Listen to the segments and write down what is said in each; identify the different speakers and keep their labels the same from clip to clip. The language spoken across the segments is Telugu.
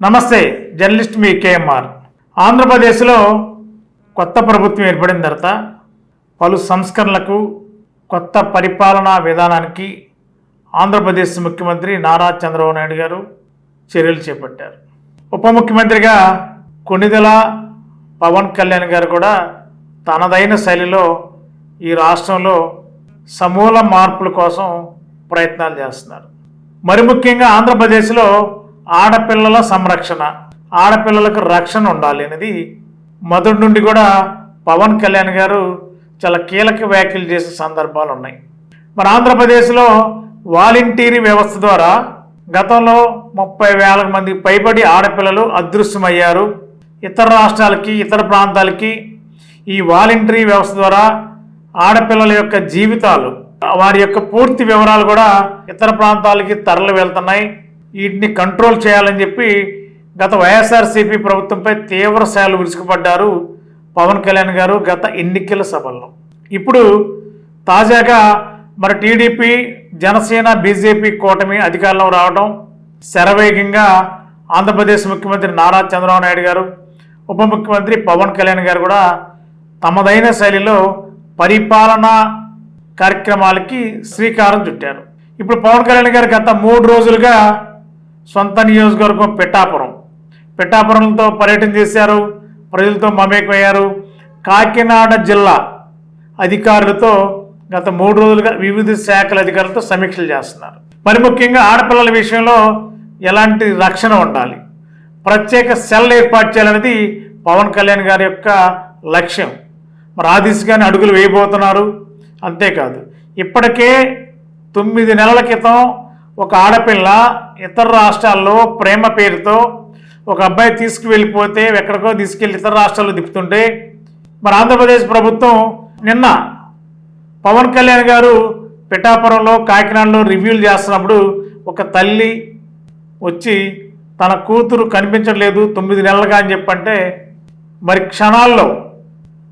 Speaker 1: నమస్తే, జర్నలిస్ట్ మీ కేఎంఆర్. ఆంధ్రప్రదేశ్లో కొత్త ప్రభుత్వం ఏర్పడిన తర్వాత పలు సంస్కరణలకు, కొత్త పరిపాలనా విధానానికి ఆంధ్రప్రదేశ్ ముఖ్యమంత్రి నారా చంద్రబాబు నాయుడు గారు చర్యలు చేపట్టారు. ఉప ముఖ్యమంత్రిగా కొణిదెల పవన్ కళ్యాణ్ గారు కూడా తనదైన శైలిలో ఈ రాష్ట్రంలో సమూల మార్పుల కోసం ప్రయత్నాలు చేస్తున్నారు. మరి ముఖ్యంగా ఆంధ్రప్రదేశ్లో ఆడపిల్లల సంరక్షణ, ఆడపిల్లలకు రక్షణ ఉండాలి అనేది మొదటి నుండి కూడా పవన్ కళ్యాణ్ గారు చాలా కీలక వ్యాఖ్యలు చేసే సందర్భాలు ఉన్నాయి. మరి ఆంధ్రప్రదేశ్లో వాలంటీరీ వ్యవస్థ ద్వారా గతంలో 30,000 మంది పైబడి ఆడపిల్లలు అదృశ్యమయ్యారు. ఇతర రాష్ట్రాలకి, ఇతర ప్రాంతాలకి ఈ వాలంటీరీ వ్యవస్థ ద్వారా ఆడపిల్లల యొక్క జీవితాలు, వారి యొక్క పూర్తి వివరాలు కూడా ఇతర ప్రాంతాలకి తరలి వెళ్తున్నాయి. వీటిని కంట్రోల్ చేయాలని చెప్పి గత వైఎస్ఆర్సీపీ ప్రభుత్వంపై తీవ్ర స్థాయిలో విరుచుకుపడ్డారు పవన్ కళ్యాణ్ గారు గత ఎన్నికల సభల్లో. ఇప్పుడు తాజాగా మరి టీడీపీ, జనసేన, బీజేపీ కూటమి అధికారంలో రావడం శరవేగంగా ఆంధ్రప్రదేశ్ ముఖ్యమంత్రి నారా చంద్రబాబు నాయుడు గారు, ఉప ముఖ్యమంత్రి పవన్ కళ్యాణ్ గారు కూడా తమదైన శైలిలో పరిపాలనా కార్యక్రమాలకి శ్రీకారం చుట్టారు. ఇప్పుడు పవన్ కళ్యాణ్ గారు గత 3 రోజులుగా సొంత నియోజకవర్గం పిఠాపురంతో పర్యటన చేశారు, ప్రజలతో మమేకమయ్యారు. కాకినాడ జిల్లా అధికారులతో గత 3 రోజులుగా వివిధ శాఖల అధికారులతో సమీక్షలు చేస్తున్నారు. మరి ముఖ్యంగా ఆడపిల్లల విషయంలో ఎలాంటి రక్షణ ఉండాలి, ప్రత్యేక సెల్ ఏర్పాటు చేయాలనేది పవన్ కళ్యాణ్ గారి యొక్క లక్ష్యం. మరి ఆ దిశగానే అడుగులు వేయబోతున్నారు. అంతేకాదు, ఇప్పటికే 9 నెలల క్రితం ఒక ఆడపిల్ల ఇతర రాష్ట్రాల్లో ప్రేమ పేరుతో ఒక అబ్బాయి తీసుకువెళ్ళిపోతే ఎక్కడికో తీసుకెళ్ళి ఇతర రాష్ట్రాల్లో తిప్పుతుంటే మరి ఆంధ్రప్రదేశ్ ప్రభుత్వం నిన్న పవన్ కళ్యాణ్ గారు పిఠాపురంలో, కాకినాడలో రివ్యూలు చేస్తున్నప్పుడు ఒక తల్లి వచ్చి తన కూతురు కనిపించట్లేదు 9 నెలలుగా అని చెప్పంటే మరి క్షణాల్లో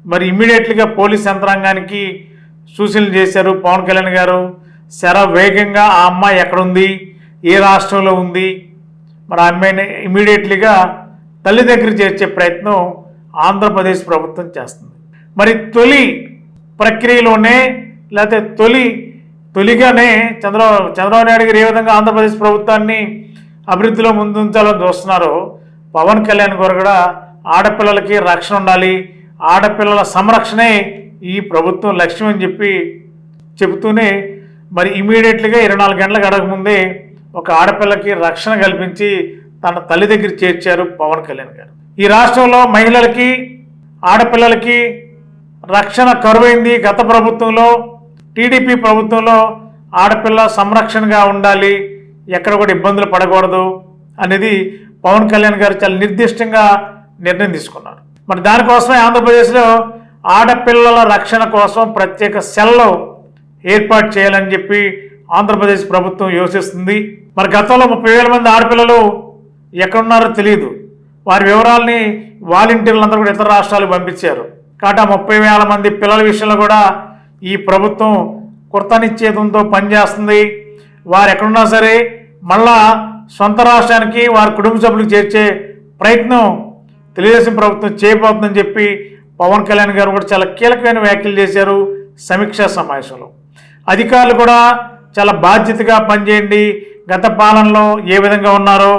Speaker 1: మరి ఇమ్మీడియట్లీగా పోలీస్ యంత్రాంగానికి సూచనలు చేశారు పవన్ కళ్యాణ్ గారు. శరవేగంగా ఆ అమ్మాయి ఎక్కడుంది, ఏ రాష్ట్రంలో ఉంది, మరి ఆ అమ్మాయిని ఇమ్మీడియట్లీగా తల్లి దగ్గర చేర్చే ప్రయత్నం ఆంధ్రప్రదేశ్ ప్రభుత్వం చేస్తుంది. మరి తొలి ప్రక్రియలోనే లేకపోతే తొలిగానే చంద్రబాబు నాయుడు గారు ఏ విధంగా ఆంధ్రప్రదేశ్ ప్రభుత్వాన్ని అభివృద్ధిలో ముందుంచాలని చూస్తున్నారో పవన్ కళ్యాణ్ గారు కూడా ఆడపిల్లలకి రక్షణ ఉండాలి, ఆడపిల్లల సంరక్షణే ఈ ప్రభుత్వం లక్ష్యం అని చెబుతూనే మరి ఇమీడియట్లీగా 24 గంటల గడకముందే ఒక ఆడపిల్లకి రక్షణ కల్పించి తన తల్లి దగ్గర చేర్చారు పవన్ కళ్యాణ్ గారు. ఈ రాష్ట్రంలో మహిళలకి, ఆడపిల్లలకి రక్షణ కరువైంది. గత ప్రభుత్వంలో, టీడీపీ ప్రభుత్వంలో ఆడపిల్ల సంరక్షణగా ఉండాలి, ఎక్కడ కూడా ఇబ్బందులు పడకూడదు అనేది పవన్ కళ్యాణ్ గారు చాలా నిర్దిష్టంగా నిర్ణయం తీసుకున్నారు. మరి దానికోసమే ఆంధ్రప్రదేశ్లో ఆడపిల్లల రక్షణ కోసం ప్రత్యేక సెల్ ఏర్పాటు చేయాలని చెప్పి ఆంధ్రప్రదేశ్ ప్రభుత్వం యోచిస్తుంది. మరి గతంలో 30,000 మంది ఆడపిల్లలు ఎక్కడున్నారో తెలియదు. వారి వివరాలని వాలంటీర్లందరూ కూడా ఇతర రాష్ట్రాలకు పంపించారు. కాబట్టి 30,000 మంది పిల్లల విషయంలో కూడా ఈ ప్రభుత్వం కృతనిశ్చయితంతో పనిచేస్తుంది. వారు ఎక్కడున్నా సరే మళ్ళా సొంత రాష్ట్రానికి వారి కుటుంబ సభ్యులకు చేర్చే ప్రయత్నం తెలుగుదేశం ప్రభుత్వం చేయబోతుందని చెప్పి పవన్ కళ్యాణ్ గారు కూడా చాలా కీలకమైన వ్యాఖ్యలు చేశారు సమీక్షా సమావేశంలో. అధికారులు కూడా చాలా బాధ్యతగా పనిచేయండి, గత పాలనలో ఏ విధంగా ఉన్నారో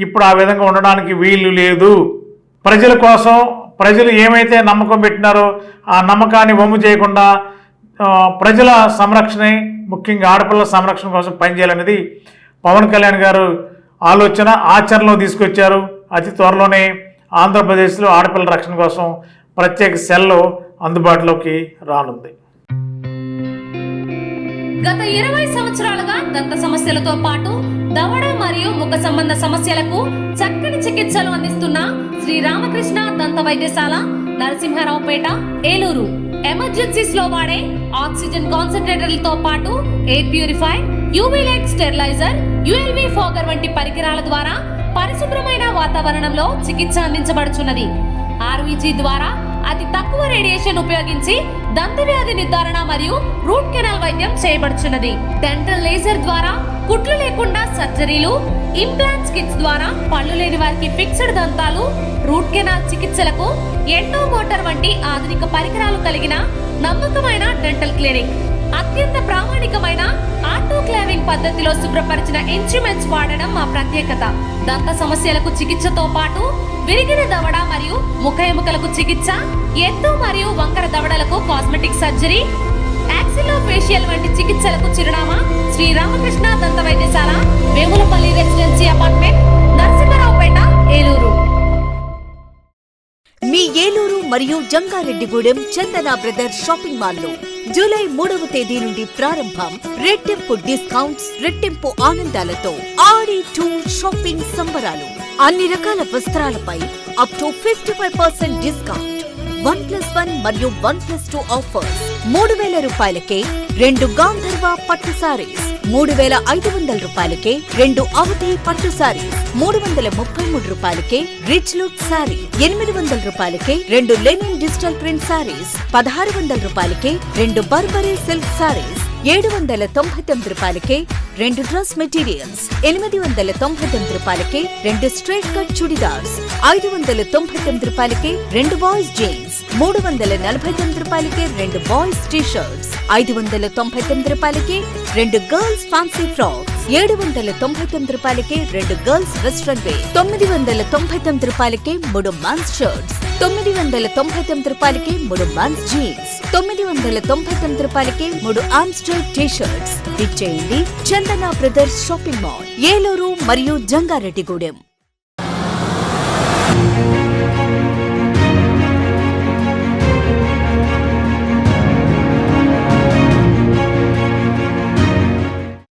Speaker 1: ఇప్పుడు ఆ విధంగా ఉండడానికి వీలు లేదు. ప్రజల కోసం, ప్రజలు ఏమైతే నమ్మకం పెట్టినారో ఆ నమ్మకాన్ని వమ్ము చేయకుండా ప్రజల సంరక్షణ, ముఖ్యంగా ఆడపిల్లల సంరక్షణ కోసం పనిచేయాలనేది పవన్ కళ్యాణ్ గారు ఆలోచన ఆచరణలో తీసుకొచ్చారు. అతి త్వరలోనే ఆంధ్రప్రదేశ్లో ఆడపిల్లల రక్షణ కోసం ప్రత్యేక సెల్ అందుబాటులోకి రానుంది.
Speaker 2: గత 20 సంవత్సరాలుగా దంత సమస్యలతో పాటు దవడ మరియు ముఖ సంబంధ సమస్యలకు చక్కని చికిత్సలు అందిస్తున్న శ్రీ రామకృష్ణ దంత వైద్యశాల, నరసింహారావుపేట, ఏలూరు. ఎమర్జెన్సీస్ లో వాడే ఆక్సిజన్ కాన్సంట్రేటర్లతో పాటు air purify, UV light steriliser, ULV fogger వంటి పరికరాల ద్వారా పరిశుభ్రమైన వాతావరణంలో చికిత్స అందించబడుచున్నది. ఆర్వీజీ ద్వారా అతి తక్కువ రేడియేషన్ ఉపయోగించి దంతవ్యాధి నిర్ధారణ మరియు రూట్ కెనాల్ వైద్యం చేయబడుచున్నది. డెంటల్ లేజర్ ద్వారా కుట్లు లేకుండా సర్జరీలు, ఇంప్లాంట్స్ కిట్స్ ద్వారా పళ్ళు లేని వారికి ఫిక్స్డ్ దంతాలు, రూట్ కెనాల్ చికిత్సలకు ఎండో మోటార్ వంటి ఆధునిక పరికరాలు కలిగిన నమ్మకమైన డెంటల్ క్లినిక్. అత్యంత ప్రామాణికమైన ఆటోక్లావింగ్ పద్ధతిలో శుభ్రపరిచిన ఇన్స్ట్రుమెంట్స్ వాడడం మా ప్రత్యేకత. దంత సమస్యలకు చికిత్సతో పాటు విరిగిన దవడ మరియు ముఖ ఎముకలకు చికిత్స, ఎత్తు మరియు వంకర దవడలకు కాస్మెటిక్ సర్జరీ, యాక్సిలోఫేషియల్ వంటి చికిత్సలకు చిరునామా శ్రీ రామకృష్ణ దంత వైద్యశాల, వేములపల్లి రెసిడెన్సీ అపార్ట్మెంట్, నరసింహారావుపేట, ఏలూరు.
Speaker 3: మీ ఏలూరు మరియు జంగారెడ్డిగూడెం చందన బ్రదర్స్ షాపింగ్ మాల్ లో జూలై 3వ తేదీ నుండి ప్రారంభం. రెట్టింపు డిస్కౌంట్స్, రెట్టింపు ఆనందాలతో ఆడి టూర్ షాపింగ్ సంబరాలు. అన్ని రకాల వస్త్రాలపై అప్ టు 55% డిస్కౌంట్. 1+1 మరియు 1+2 ఆఫర్స్. 3,000 రూపాయలకే 2 గాంధర్వ పట్టు సారీస్, 3,500 రూపాయలకే 2 అవధి పట్టు సారీస్, 333 రూపాయలకే రిచ్ లుక్ సారీ, 800 రూపాయలకే 2 లెనిన్ డిజిటల్ ప్రింట్ సారీస్, 1,600 రూపాయలకే 2 బర్బరీ సిల్క్ సారీస్, 799 రూపాయలకే 2 డ్రెస్ మెటీరియల్స్, 899 రూపాయలకే 2 స్ట్రైట్ కట్ చుడిదార్స్, 599 రూపాయలకే 2 బాయ్స్ జీన్స్, 349 రూపాయలకే 2 బాయ్స్ టీ షర్ట్స్, 599 రూపాయలకే 2 గర్ల్స్ ఫ్యాన్సీ ఫ్రాక్స్, 799 రూపాయలకే 2 గర్ల్స్ వెస్ట్రన్ వేర్, 999 రూపాయలకే 3 మెన్స్ షర్ట్స్, 999 రూపాయలకే 3 మెన్స్ జీన్స్, 999 రూపాయలకే 3 ఆమ్స్టర్ టీ షర్ట్స్. ఇచ్చేయండి చందన బ్రదర్స్ షాపింగ్ మాల్, ఏలూరు మరియు జంగారెడ్డిగూడెం.